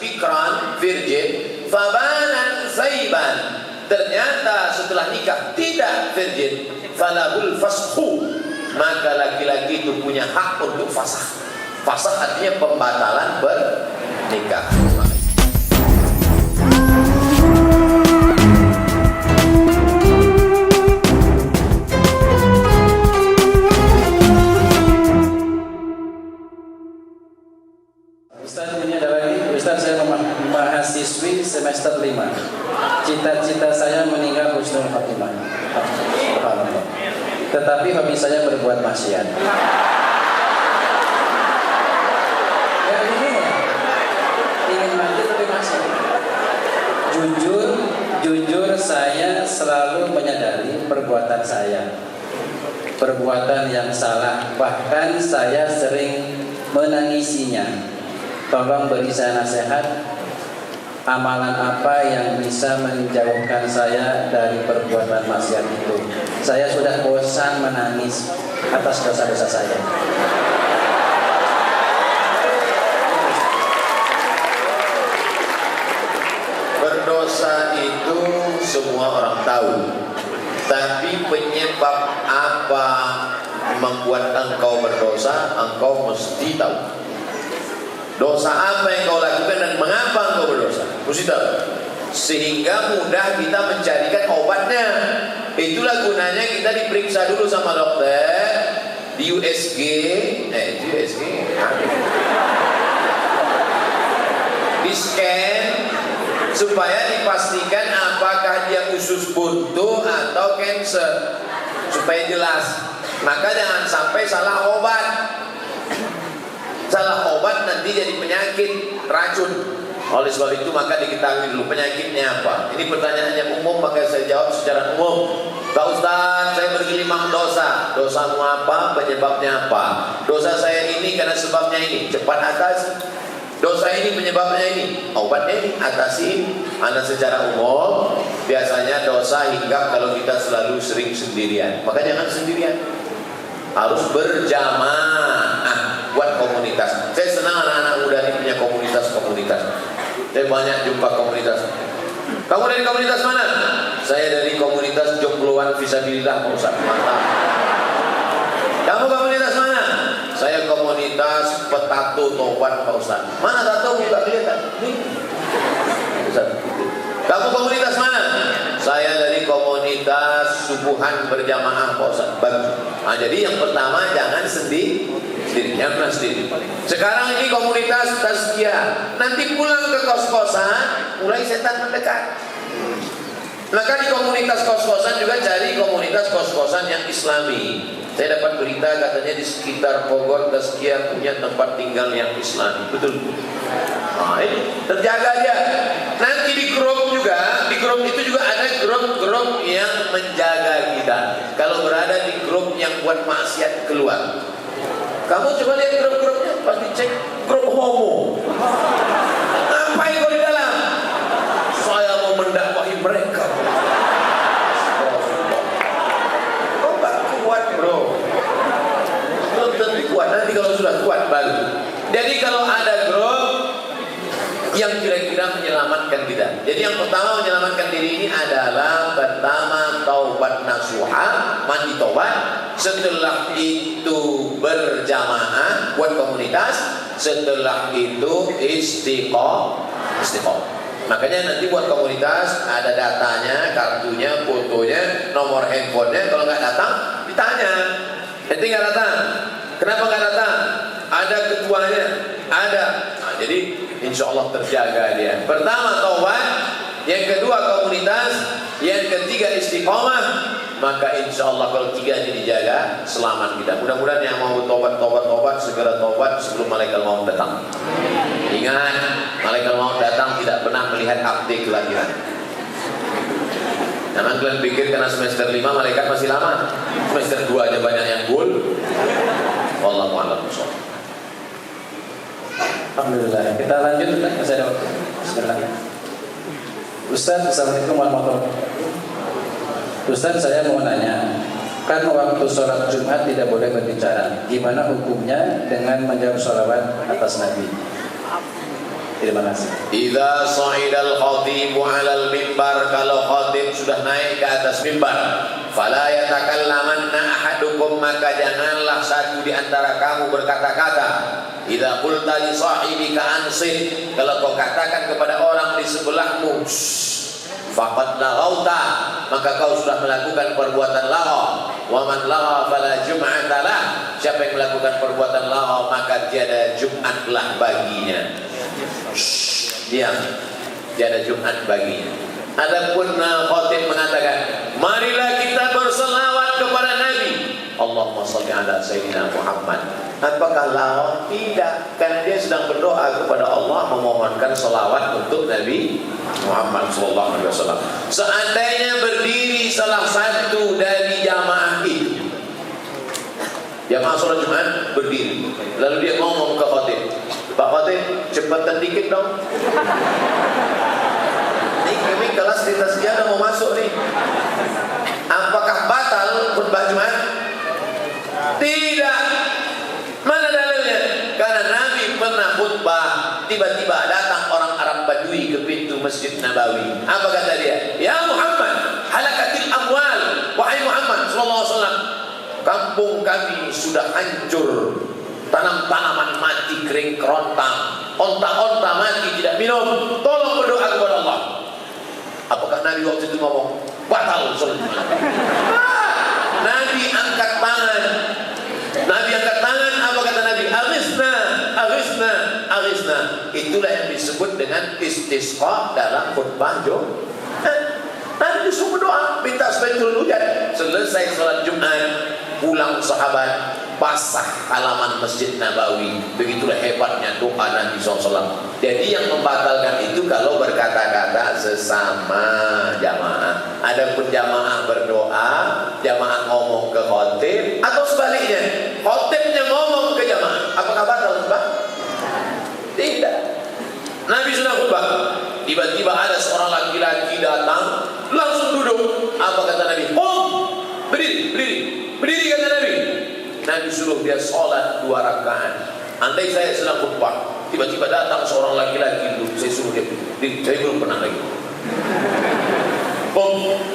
bikran virgin, fabanat saiban, ternyata setelah nikah tidak virgin, falahul fashu, maka laki-laki itu punya hak untuk fasakh. Fasakh artinya pembatalan bernikah. Ustaz, ini ada lagi. Ustaz, saya mahasiswi semester 5. Cita-cita saya meninggal husnul khatimah. Tetapi hobi saya berbuat maksiat. Ya ini ya. Ingin mati tapi maksiat. Jujur saya selalu menyadari perbuatan saya. Perbuatan yang salah, bahkan saya sering menangisinya. Tolong beri saya nasihat, amalan apa yang bisa menjauhkan saya dari perbuatan maksiat itu. Saya sudah bosan menangis atas dosa-dosa saya. Berdosa itu semua orang tahu, tapi penyebab apa membuat engkau berdosa, engkau mesti tahu. Dosa apa yang kau lakukan dan mengapa engkau berdosa, mesti tahu. Sehingga mudah kita mencarikan obatnya. Itulah gunanya kita diperiksa dulu sama dokter di USG, di scan, supaya dipastikan apakah dia usus buntu atau kanker, supaya jelas. Maka jangan sampai salah obat. Salah obat nanti jadi penyakit, racun. Oleh sebab itu maka diketahui dulu penyakitnya apa. Ini pertanyaan yang umum, maka saya jawab secara umum. Pak Ustaz, saya bergelimang dosa. Dosamu apa? Penyebabnya apa? Dosa saya ini karena sebabnya ini. Cepat atasi. Dosa ini penyebabnya ini. Obatnya ini atasi. Anda secara umum biasanya dosa hinggap kalau kita selalu sering sendirian. Maka jangan sendirian. Harus berjamaah. Buat komunitas. Saya senang anak-anak muda ini punya komunitas-komunitas. Saya banyak jumpa komunitas. Kamu dari komunitas mana? Saya dari komunitas jombloan fisabilillah, Pak Ustaz. Mantap. Kamu komunitas mana? Saya komunitas petato tobat, Pak Ustaz. Mana tato? Enggak kelihatan. Nih. Ustaz. Kamu komunitas mana? Saya dari komunitas subuhan berjamaah, Pak Ustaz. Bagus. Nah, jadi yang pertama jangan sendiri. Jangan pernah sendiri. Sekarang ini komunitas tazkiyah. Nanti pulang ke kos-kosan, mulai setan mendekat. Maka di komunitas kos-kosan juga cari komunitas kos-kosan yang Islami. Saya dapat berita katanya di sekitar Bogor tazkiyah punya tempat tinggal yang Islami. Betul. Nah, ini terjaga dia. Nanti di grup juga, di grup itu juga ada grup-grup yang menjaga kita. Kalau berada di grup yang buat maksiat, keluar. Kamu coba lihat grup-grupnya, pasti cek grup homo. Ngapain kau di dalam? Saya mau mendakwahi mereka. Kau gak kuat, bro. Belum tentu kuat. Nanti kalau sudah kuat baru. Jadi kalau ada grup yang kira-kira menyelamatkan kita. Jadi yang pertama menyelamatkan diri ini adalah pertama taubat nasuha, mandi taubat. Setelah itu berjamaah buat komunitas. Setelah itu istiqomah. Makanya nanti buat komunitas ada datanya, kartunya, fotonya, nomor handphonenya. Kalau nggak datang ditanya. Nanti nggak datang. Kenapa nggak datang? Ada ketuanya, ada. Nah, jadi insya Allah terjaga dia. Pertama taubat, yang kedua komunitas, yang ketiga istiqomah. Maka insya Allah kalau tiga ini dijaga, selamat kita. Mudah-mudahan yang mau tobat segera tobat sebelum malaikat maut datang. Ingat, malaikat maut datang tidak pernah melihat akte kelahiran. Jangan kalian pikir karena semester 5 malaikat masih lama. Semester 2 aja banyak yang gul. Wallahu a'lam bishawab. Alhamdulillah. Kita lanjut, masih ada waktu. Bismillah. Ustaz, assalamualaikum warahmatullahi wabarakatuh. Ustaz, saya mau nanya, kan waktu sholat Jumat tidak boleh berbicara. Gimana hukumnya dengan menjawab sholawat atas Nabi? Terima kasih. Idza sa'idal khatibu 'alal mimbar, kalau khatib sudah naik ke atas mimbar, fala yatakallamanna ahadukum, maka janganlah satu di antara kamu berkata-kata. Idza qulta li sahibika ansit, kalau kau katakan kepada orang di sebelahmu, faqad laghauta, maka kau sudah melakukan perbuatan laghaw. Wa man lagha fala jum'ata lah, siapa yang melakukan perbuatan laghaw maka tiada Jumatlah baginya. Diam, tiada Jumat baginya. Adapun khatib mengatakan, marilah kita berselawat kepada Nabi. Allahumma shalli ala sayyidina Muhammad. Apakah lawak? Tidak, karena dia sedang berdoa kepada Allah, memohonkan selawat untuk Nabi Muhammad SAW. Seandainya berdiri salah satu dari jamaah itu, jamaah sholat Jumat berdiri, lalu dia ngomong ke khatib, Pak Khatib, cepatan dikit dong. Ini kelas di tasjid mau masuk nih. Apakah batal khutbah Jumat? Tidak. Mana dalilnya? Karena Nabi pernah khutbah, tiba-tiba datang orang Arab Badui ke pintu Masjid Nabawi. Apa kata dia? Ya Muhammad, halakatil amwal. Wahai Muhammad sallallahu alaihi wasallam, kampung kami sudah hancur. Tanam-tanaman mati kering kerontang, onta-onta mati tidak minum. Tolong berdoa kepada Allah. Apakah Nabi waktu itu ngomong batal sholat Jumat? Nabi angkat tangan. Nabi angkat tangan. Apa kata Nabi? Aghithna, aghithna, aghithna. Itulah yang disebut dengan istisqa dalam khutbah Jumat. Nabi disuruh berdoa, minta supaya turun hujan. Selesai sholat Jumat, pulang sahabat, basah halaman Masjid Nabawi. Begitulah hebatnya doa Nabi SAW. Jadi yang membatalkan itu kalau berkata-kata sesama jamaah. Adapun jamaah berdoa, jamaah ngomong ke khatib, atau sebaliknya, khatibnya ngomong ke jamaah, apakah batal khutbah? Tidak. Nabi sudah khutbah, tiba-tiba ada seorang laki-laki datang, langsung duduk. Apa kata Nabi? Berdiri, berdiri, berdiri kata Nabi. Nabi suruh dia sholat 2 rakaat. Andai saya sedang khutbah, tiba-tiba datang seorang laki-laki duduk, saya suruh dia berdiri. Saya belum pernah lagi.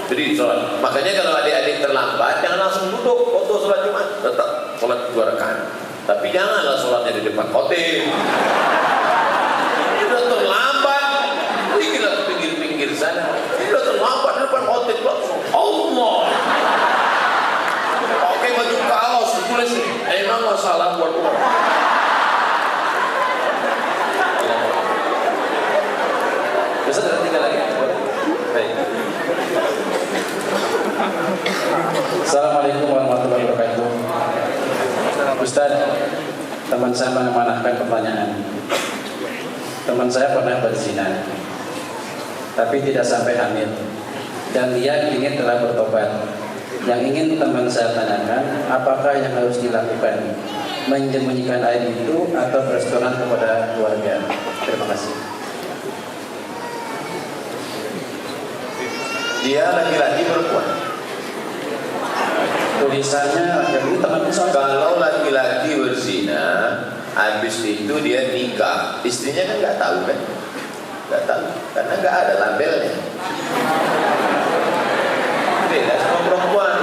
Berdiri sholat. Makanya kalau adik-adik terlambat, jangan langsung duduk waktu sholat Jumat. Tetap sholat 2 rakaat. Tapi janganlah sholatnya di depan khatib. Ini udah terlambat, pergilah ke pinggir-pinggir sana. Ini udah terlambat di depan khatib langsung. Allah. Pakai baju kaos tulis nih, emang masalah buat uang. Bisa ada 3 lagi. Baik. Assalamualaikum warahmatullahi wabarakatuh. Ustaz, teman saya mengamanahkan pertanyaan. Teman saya pernah berzina, tapi tidak sampai hamil, dan dia ingin telah bertobat. Yang ingin teman saya tanyakan, apakah yang harus dilakukan? Menyembunyikan aib itu atau restoran kepada keluarga? Terima kasih. Dia laki-laki perempuan. Tulisannya laki-laki, teman saya. Kalau laki-laki berzina, habis itu dia nikah, istrinya kan nggak tahu kan? Nggak tahu, karena nggak ada labelnya. Beda sama perempuan.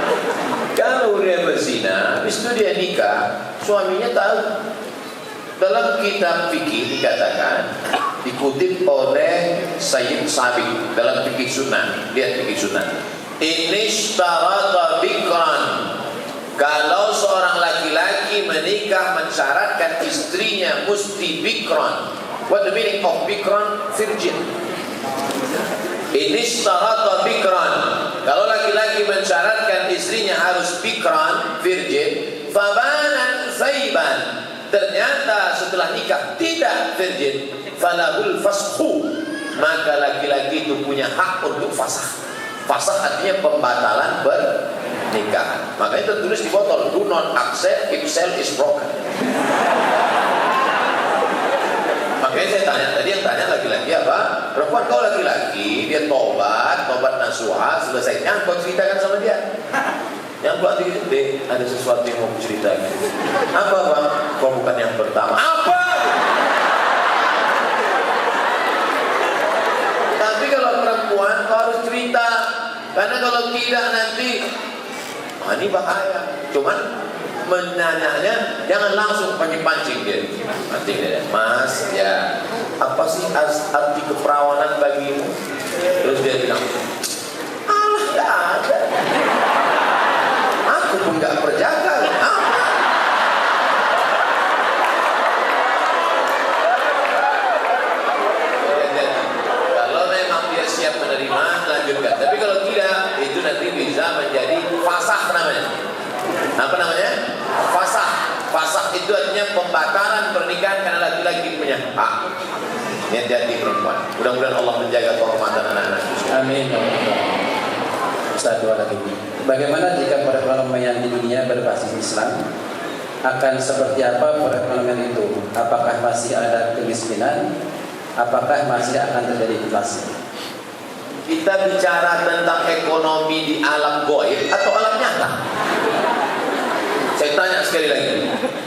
Kalau dia berzina, habis itu dia nikah, suaminya tahu. Dalam kitab fikih dikatakan, dikutip oleh Sayyid Sabiq dalam fikih sunnah. Lihat fikih sunnah. Inishtarata bikran, kalau seorang laki-laki menikah mensyaratkan istrinya mesti bikran. What the meaning of bikran? Virgin. Inishtarata bikran, kalau laki-laki mensyaratkan istrinya harus bikran, virgin, fabanan zaiban, ternyata setelah nikah tidak virgin, falahul fashu, maka laki-laki itu punya hak untuk fasakh. Fasakh artinya pembatalan pernikahan. Makanya tertulis di botol, do not accept if cell is broken. Makanya saya tanya, tadi yang tanya laki-laki apa? Perempuan. Kau laki-laki, dia tobat nasuha, selesainya kau ceritakan sama dia. Yang buat deh, ada sesuatu yang mau ceritakan. Apa bang? Kau bukan yang pertama. Apa? Kenapa harus cerita? Karena kalau tidak nanti ini bahaya. Cuman menanyanya jangan langsung pancing-pancing dia. Pancing dia, Mas, ya apa sih arti keperawanan bagimu? Terus dia bilang, alah, gak ada. Aku pun gak berjaga. Kalau memang dia siap menerima, lanjutkan. Tapi kalau tidak, itu nanti bisa menjadi fasah namanya. Apa namanya? Fasah. Fasah itu artinya pembatalan pernikahan karena laki-laki punya hak. Ini hati perempuan. Mudah-mudahan Allah menjaga kehormatan anak-anak. Amin. Ustaz, dua lagi. Bagaimana jika perekonomian di dunia berbasis Islam? Akan seperti apa perekonomian itu? Apakah masih ada kemiskinan? Apakah masih akan terjadi inflasi? Kita bicara tentang ekonomi di alam gaib atau alam nyata? Saya tanya sekali lagi.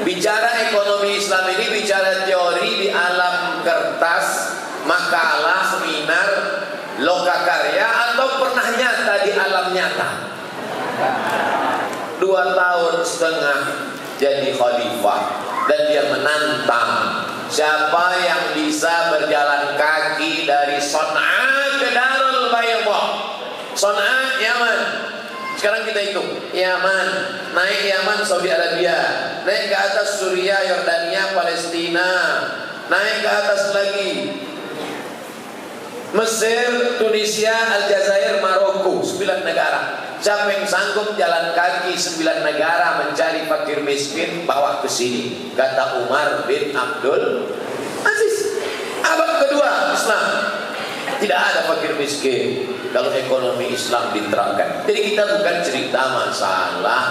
Bicara ekonomi Islam ini bicara teori di alam kertas, makalah, seminar, lokakarya, atau pernah nyata di alam nyata? 2,5 tahun jadi khalifah dan dia menantang siapa yang bisa berjalan kaki dari Son'a ke Darul Baydah. Son'a, Yaman. Sekarang kita hitung, Yaman, naik Yaman, Saudi Arabia, naik ke atas Suriah, Yordania, Palestina, naik ke atas lagi Mesir, Tunisia, Aljazair, Maroko, 9 negara. Siapa yang sanggup jalan kaki 9 negara mencari fakir miskin, bawa ke sini, kata Umar bin Abdul Aziz. Abad kedua Islam, tidak ada fakir miskin kalau ekonomi Islam diterapkan. Jadi kita bukan cerita masalah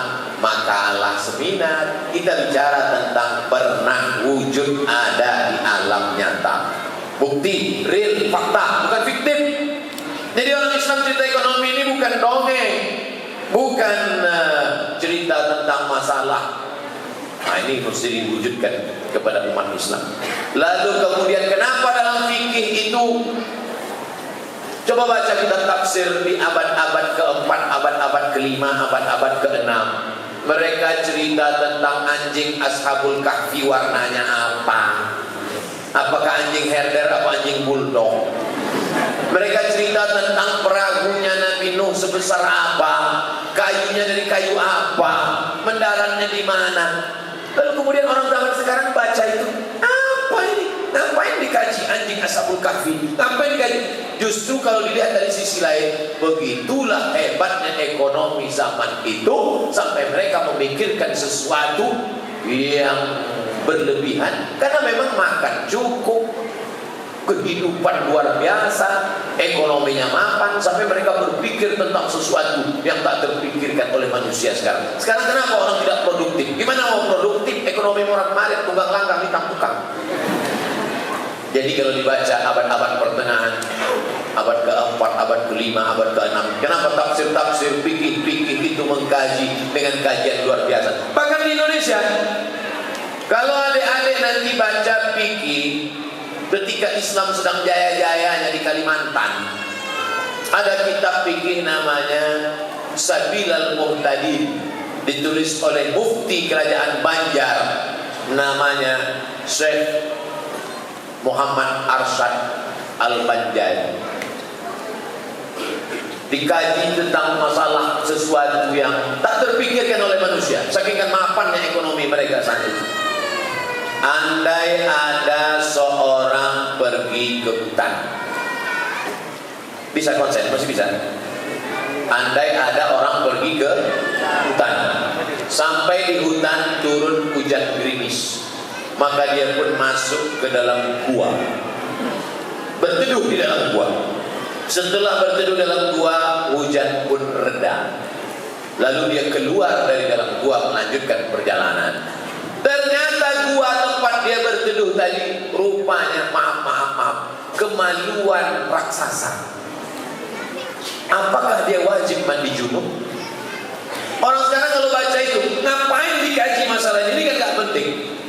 makalah seminar, kita bicara tentang pernah wujud ada di alam nyata. Bukti, real, fakta, bukan fiktif. Jadi orang Islam cerita ekonomi ini bukan dongeng, bukan cerita tentang masalah. Nah, ini mesti diwujudkan kepada umat Islam. Lalu kemudian kenapa dalam fikih itu? Coba baca kitab tafsir di abad-abad keempat, abad-abad kelima, abad-abad keenam. Mereka cerita tentang anjing Ashabul Kahfi warnanya apa? Apakah anjing herder atau anjing bulldog? Mereka cerita tentang perahunya Nabi Nuh sebesar apa, kayunya dari kayu apa, mendaratnya di mana. Lalu kemudian orang zaman sekarang baca itu, apa ini? Ngapain dikaji anjing Ashabul Kahfi? Ngapain dikaji? Justru kalau dilihat dari sisi lain, begitulah hebatnya ekonomi zaman itu sampai mereka memikirkan sesuatu yang berlebihan karena memang makan cukup, kehidupan luar biasa, ekonominya mapan, sampai mereka berpikir tentang sesuatu yang tak terpikirkan oleh manusia sekarang. Sekarang kenapa orang tidak produktif? Gimana mau produktif? Ekonomi morat-marit, tunggang langgang, hitang-tukang. Jadi kalau dibaca abad-abad pertengahan, abad keempat, abad kelima, abad keenam, kenapa tafsir-tafsir, fikih-fikih itu mengkaji dengan kajian luar biasa. Bahkan di Indonesia, kalau adik-adik nanti baca fikih ketika Islam sedang jaya-jayanya di Kalimantan, ada kitab fikih namanya Sabilal Muhtadin, ditulis oleh mufti kerajaan Banjar, namanya Syekh Muhammad Arsyad Al-Banjari. Dikaji tentang masalah sesuatu yang tak terpikirkan oleh manusia, saking mapannya ekonomi mereka saat itu. Andai ada seorang pergi ke hutan, bisa konsen, masih bisa. Andai ada orang pergi ke hutan, sampai di hutan turun hujan gerimis, maka dia pun masuk ke dalam gua, berteduh di dalam gua. Setelah berteduh dalam gua, hujan pun reda. Lalu dia keluar dari dalam gua melanjutkan perjalanan. Ternyata gua tempat dia berteduh tadi rupanya maaf, kemaluan raksasa. Apakah dia wajib mandi junub? Orang sekarang kalau baca itu, ngapain dikaji masalah ini? Kan gak penting.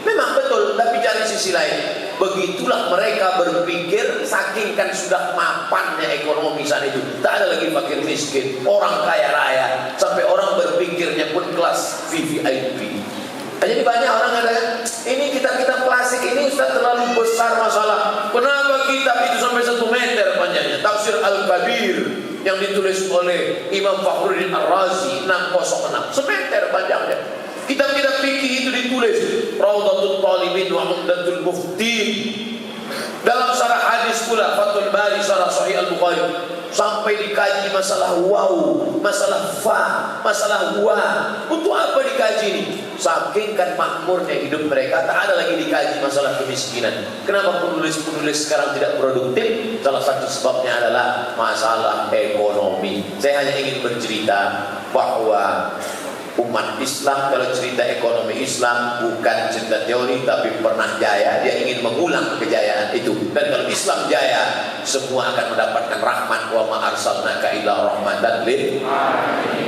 Memang Memang betul, tapi cari sisi lain. Begitulah mereka berpikir, saking kan sudah mapannya ekonomi saat itu. Tak ada lagi fakir miskin, orang kaya raya, sampai orang berpikirnya pun kelas VVIP. Jadi banyak orang ada, ini kitab-kitab klasik ini Ustaz terlalu besar masalah. Kenapa kitab itu sampai 1 meter panjangnya? Tafsir Al-Kabir yang ditulis oleh Imam Fakhruddin Ar-Razi 606, 1 meter panjangnya. Kitab-kitab fikih itu ditulis Raudhatul Talibin wa Umdatul Muftin. Dalam syarah hadis pula Fathul Bari syarah Sahih Al-Bukhari sampai dikaji masalah waw, masalah fa, masalah wa. Untuk apa dikaji ini? Saking kan makmurnya hidup mereka, tak ada lagi dikaji masalah kemiskinan. Kenapa penulis-penulis sekarang tidak produktif? Salah satu sebabnya adalah masalah ekonomi. Saya hanya ingin bercerita bahwa umat Islam kalau cerita ekonomi Islam bukan cerita teori tapi pernah jaya, dia ingin mengulang kejayaan itu. Dan kalau Islam jaya, semua akan mendapatkan rahmat. Wa ma arsalnaka illa rahmatan lil alamin.